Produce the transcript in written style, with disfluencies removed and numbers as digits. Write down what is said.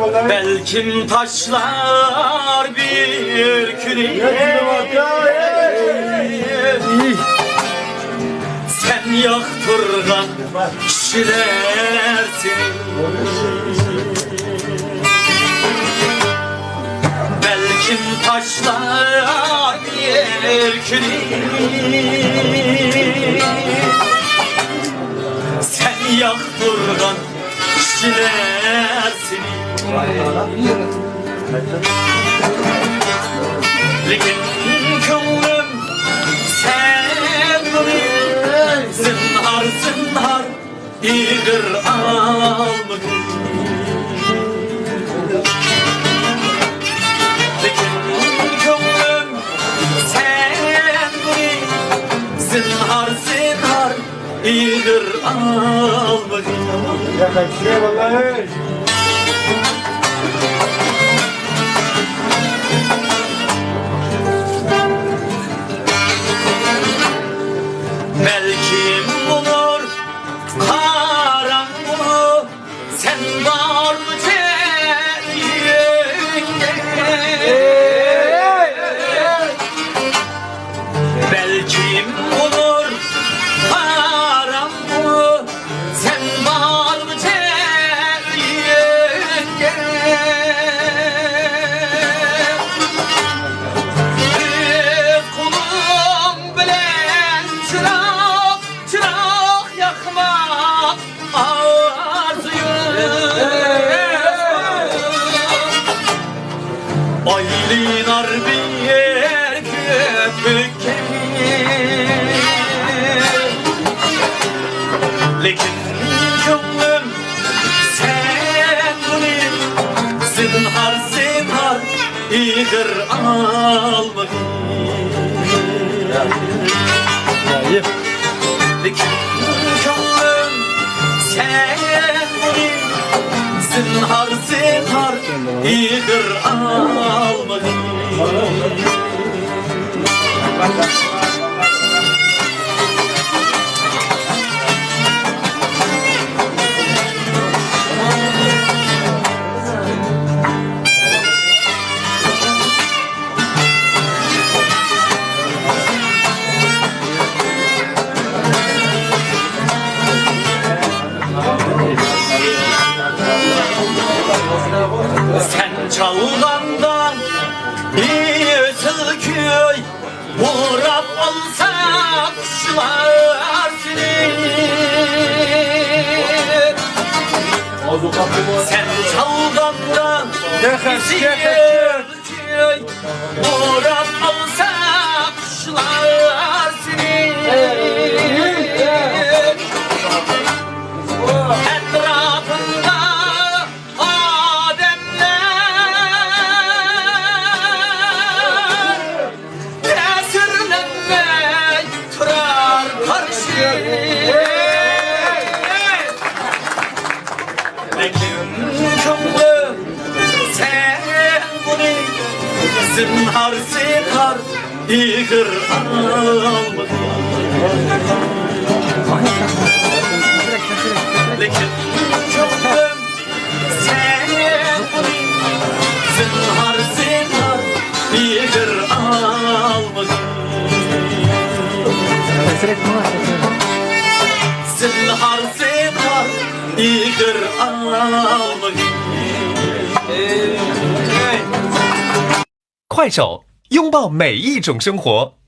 Belkim taşlar bir küreği sen yaktırgan kişiler seni. Belkim taşlar bir küreği sen yaktırgan kişiler seni. Lekin könlüm sen beni zinhar zinhar iğir almadın. Lekin könlüm sen beni zinhar zinhar iğir almadın. Ya kaçıyor vallahi. Belki bulur karanlığı sen var mı cennet? Belki bulur karanlığı sen var mı cennet? Bir kulum bilen çırak yakmak arzuyum. Aylinar bir köpük lekin könlüm sen bunu zinhar zinhar iğir almadın. Lekin könlüm sen bunu zinhar zinhar iğir almadın. Sen çalgandan bir tilköy uğrap alsa kuşlar seni. Sen çalgandan bir tilköy uğrap alsa kuşlar seni. Etrafında lekin könlüm sen bunu zinhar zinhar iğir almadın. Lekin könlüm sen bunu zinhar zinhar iğir almadın. Zinhar zinhar iğir almadın. 快手，拥抱每一种生活。